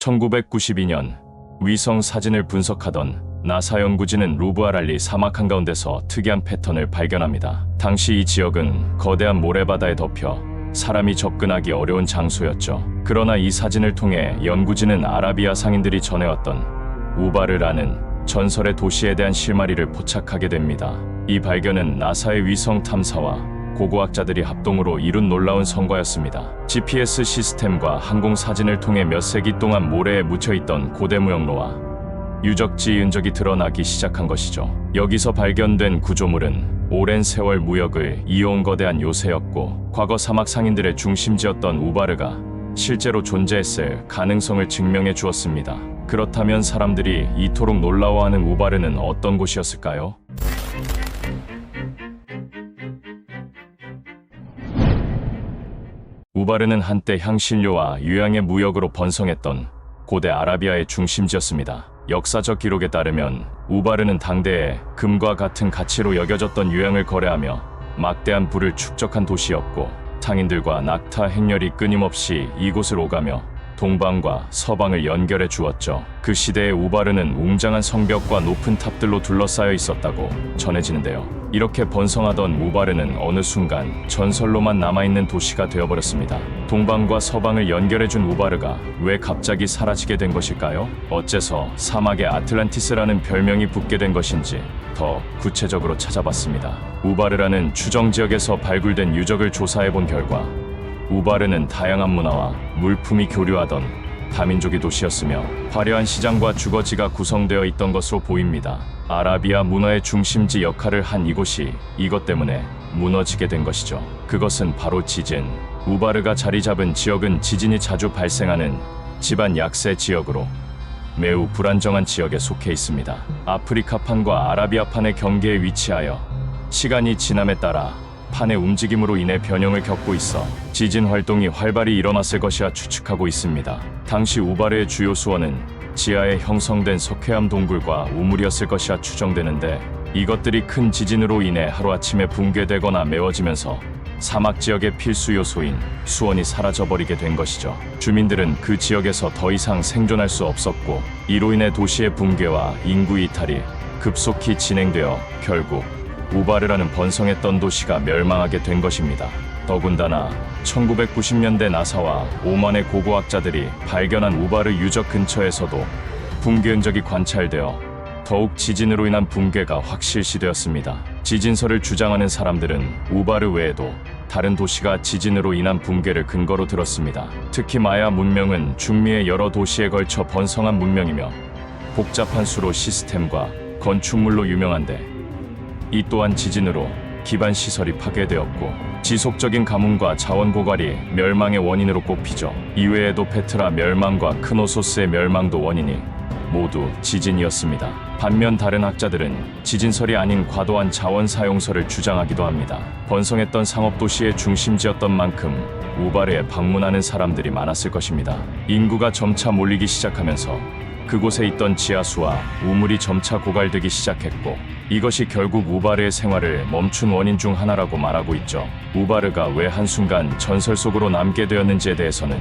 1992년 위성 사진을 분석하던 나사 연구진은 루브아랄리 사막 한가운데서 특이한 패턴을 발견합니다. 당시 이 지역은 거대한 모래바다에 덮여 사람이 접근하기 어려운 장소였죠. 그러나 이 사진을 통해 연구진은 아라비아 상인들이 전해왔던 우바르라는 전설의 도시에 대한 실마리를 포착하게 됩니다. 이 발견은 나사의 위성 탐사와 고고학자들이 합동으로 이룬 놀라운 성과였습니다. GPS 시스템과 항공 사진을 통해 몇 세기 동안 모래에 묻혀있던 고대 무역로와 유적지 흔적이 드러나기 시작한 것이죠. 여기서 발견된 구조물은 오랜 세월 무역을 이어온 거대한 요새였고, 과거 사막 상인들의 중심지였던 우바르가 실제로 존재했을 가능성을 증명해 주었습니다. 그렇다면 사람들이 이토록 놀라워하는 우바르는 어떤 곳이었을까요? 우바르는 한때 향신료와 유향의 무역으로 번성했던 고대 아라비아의 중심지였습니다. 역사적 기록에 따르면 우바르는 당대에 금과 같은 가치로 여겨졌던 유향을 거래하며 막대한 부를 축적한 도시였고, 상인들과 낙타 행렬이 끊임없이 이곳을 오가며 동방과 서방을 연결해 주었죠. 그 시대의 우바르는 웅장한 성벽과 높은 탑들로 둘러싸여 있었다고 전해지는데요. 이렇게 번성하던 우바르는 어느 순간 전설로만 남아있는 도시가 되어버렸습니다. 동방과 서방을 연결해준 우바르가 왜 갑자기 사라지게 된 것일까요? 어째서 사막의 아틀란티스라는 별명이 붙게 된 것인지 더 구체적으로 찾아봤습니다. 우바르라는 추정 지역에서 발굴된 유적을 조사해본 결과 우바르는 다양한 문화와 물품이 교류하던 다민족의 도시였으며 화려한 시장과 주거지가 구성되어 있던 것으로 보입니다. 아라비아 문화의 중심지 역할을 한 이곳이 이것 때문에 무너지게 된 것이죠. 그것은 바로 지진. 우바르가 자리 잡은 지역은 지진이 자주 발생하는 집안 약세 지역으로 매우 불안정한 지역에 속해 있습니다. 아프리카판과 아라비아판의 경계에 위치하여 시간이 지남에 따라 판의 움직임으로 인해 변형을 겪고 있어 지진 활동이 활발히 일어났을 것이라 추측하고 있습니다. 당시 우바르의 주요 수원은 지하에 형성된 석회암 동굴과 우물이었을 것이라 추정되는데, 이것들이 큰 지진으로 인해 하루아침에 붕괴되거나 메워지면서 사막 지역의 필수 요소인 수원이 사라져버리게 된 것이죠. 주민들은 그 지역에서 더 이상 생존할 수 없었고, 이로 인해 도시의 붕괴와 인구 이탈이 급속히 진행되어 결국 우바르라는 번성했던 도시가 멸망하게 된 것입니다. 더군다나 1990년대 나사와 오만의 고고학자들이 발견한 우바르 유적 근처에서도 붕괴 흔적이 관찰되어 더욱 지진으로 인한 붕괴가 확실시되었습니다. 지진설을 주장하는 사람들은 우바르 외에도 다른 도시가 지진으로 인한 붕괴를 근거로 들었습니다. 특히 마야 문명은 중미의 여러 도시에 걸쳐 번성한 문명이며 복잡한 수로 시스템과 건축물로 유명한데, 이 또한 지진으로 기반 시설이 파괴되었고 지속적인 가뭄과 자원 고갈이 멸망의 원인으로 꼽히죠. 이외에도 페트라 멸망과 크노소스의 멸망도 원인이 모두 지진이었습니다. 반면 다른 학자들은 지진설이 아닌 과도한 자원 사용설을 주장하기도 합니다. 번성했던 상업도시의 중심지였던 만큼 우바르에 방문하는 사람들이 많았을 것입니다. 인구가 점차 몰리기 시작하면서 그곳에 있던 지하수와 우물이 점차 고갈되기 시작했고, 이것이 결국 우바르의 생활을 멈춘 원인 중 하나라고 말하고 있죠. 우바르가 왜 한순간 전설 속으로 남게 되었는지에 대해서는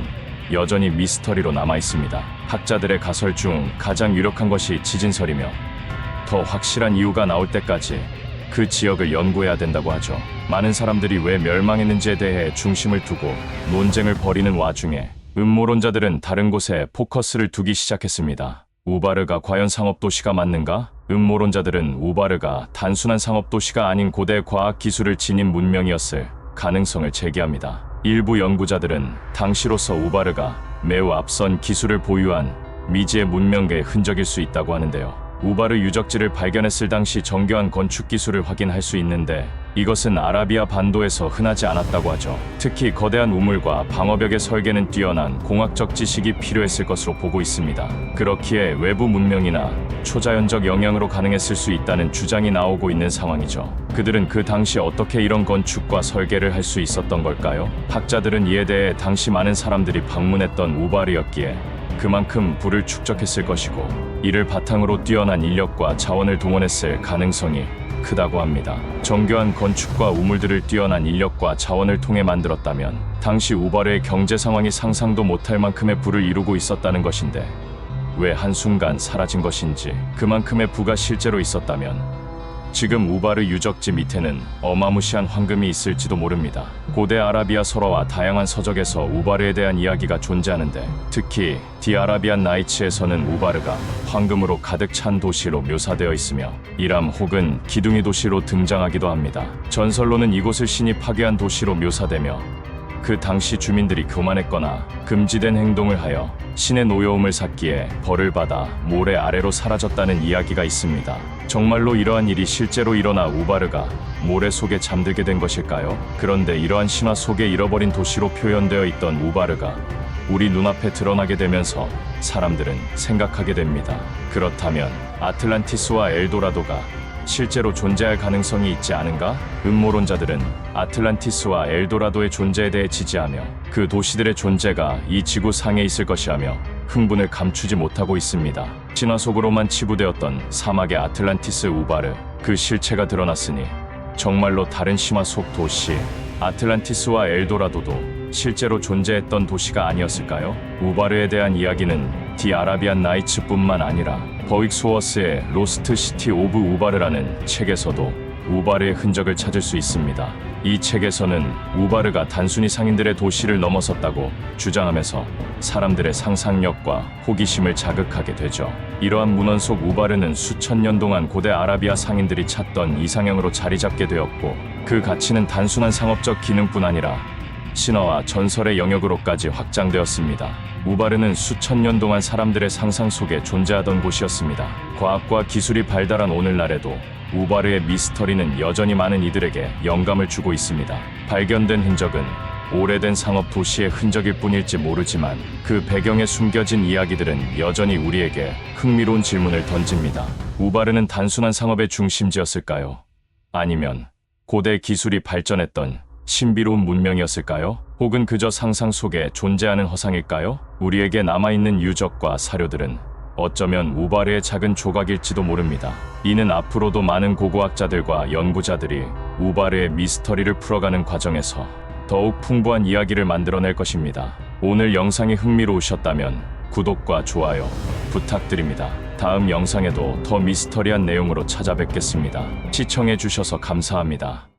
여전히 미스터리로 남아있습니다. 학자들의 가설 중 가장 유력한 것이 지진설이며, 더 확실한 이유가 나올 때까지 그 지역을 연구해야 된다고 하죠. 많은 사람들이 왜 멸망했는지에 대해 중심을 두고 논쟁을 벌이는 와중에 음모론자들은 다른 곳에 포커스를 두기 시작했습니다. 우바르가 과연 상업도시가 맞는가? 음모론자들은 우바르가 단순한 상업도시가 아닌 고대 과학 기술을 지닌 문명이었을 가능성을 제기합니다. 일부 연구자들은 당시로서 우바르가 매우 앞선 기술을 보유한 미지의 문명계의 흔적일 수 있다고 하는데요. 우바르 유적지를 발견했을 당시 정교한 건축 기술을 확인할 수 있는데, 이것은 아라비아 반도에서 흔하지 않았다고 하죠. 특히 거대한 우물과 방어벽의 설계는 뛰어난 공학적 지식이 필요했을 것으로 보고 있습니다. 그렇기에 외부 문명이나 초자연적 영향으로 가능했을 수 있다는 주장이 나오고 있는 상황이죠. 그들은 그 당시 어떻게 이런 건축과 설계를 할 수 있었던 걸까요? 학자들은 이에 대해 당시 많은 사람들이 방문했던 우바르였기에 그만큼 부를 축적했을 것이고, 이를 바탕으로 뛰어난 인력과 자원을 동원했을 가능성이 크다고 합니다. 정교한 건축과 우물들을 뛰어난 인력과 자원을 통해 만들었다면 당시 우바르의 경제 상황이 상상도 못할 만큼의 부를 이루고 있었다는 것인데 왜 한순간 사라진 것인지, 그만큼의 부가 실제로 있었다면 지금 우바르 유적지 밑에는 어마무시한 황금이 있을지도 모릅니다. 고대 아라비아 설화와 다양한 서적에서 우바르에 대한 이야기가 존재하는데 특히 디아라비안 나이츠에서는 우바르가 황금으로 가득 찬 도시로 묘사되어 있으며 이람 혹은 기둥이 도시로 등장하기도 합니다. 전설로는 이곳을 신이 파괴한 도시로 묘사되며 그 당시 주민들이 교만했거나 금지된 행동을 하여 신의 노여움을 샀기에 벌을 받아 모래 아래로 사라졌다는 이야기가 있습니다. 정말로 이러한 일이 실제로 일어나 우바르가 모래 속에 잠들게 된 것일까요? 그런데 이러한 신화 속에 잃어버린 도시로 표현되어 있던 우바르가 우리 눈앞에 드러나게 되면서 사람들은 생각하게 됩니다. 그렇다면 아틀란티스와 엘도라도가 실제로 존재할 가능성이 있지 않은가? 음모론자들은 아틀란티스와 엘도라도의 존재에 대해 지지하며 그 도시들의 존재가 이 지구 상에 있을 것이라며 흥분을 감추지 못하고 있습니다. 신화 속으로만 치부되었던 사막의 아틀란티스 우바르, 그 실체가 드러났으니 정말로 다른 신화 속 도시 아틀란티스와 엘도라도도 실제로 존재했던 도시가 아니었을까요? 우바르에 대한 이야기는 디아라비안 나이츠뿐만 아니라 버윅 소어스의 로스트 시티 오브 우바르라는 책에서도 우바르의 흔적을 찾을 수 있습니다. 이 책에서는 우바르가 단순히 상인들의 도시를 넘어섰다고 주장하면서 사람들의 상상력과 호기심을 자극하게 되죠. 이러한 문헌 속 우바르는 수천 년 동안 고대 아라비아 상인들이 찾던 이상형으로 자리 잡게 되었고 그 가치는 단순한 상업적 기능뿐 아니라 신화와 전설의 영역으로까지 확장되었습니다. 우바르는 수천 년 동안 사람들의 상상 속에 존재하던 곳이었습니다. 과학과 기술이 발달한 오늘날에도 우바르의 미스터리는 여전히 많은 이들에게 영감을 주고 있습니다. 발견된 흔적은 오래된 상업 도시의 흔적일 뿐일지 모르지만 그 배경에 숨겨진 이야기들은 여전히 우리에게 흥미로운 질문을 던집니다. 우바르는 단순한 상업의 중심지였을까요? 아니면 고대 기술이 발전했던 신비로운 문명이었을까요? 혹은 그저 상상 속에 존재하는 허상일까요? 우리에게 남아있는 유적과 사료들은 어쩌면 우바르의 작은 조각일지도 모릅니다. 이는 앞으로도 많은 고고학자들과 연구자들이 우바르의 미스터리를 풀어가는 과정에서 더욱 풍부한 이야기를 만들어낼 것입니다. 오늘 영상이 흥미로우셨다면 구독과 좋아요 부탁드립니다. 다음 영상에도 더 미스터리한 내용으로 찾아뵙겠습니다. 시청해주셔서 감사합니다.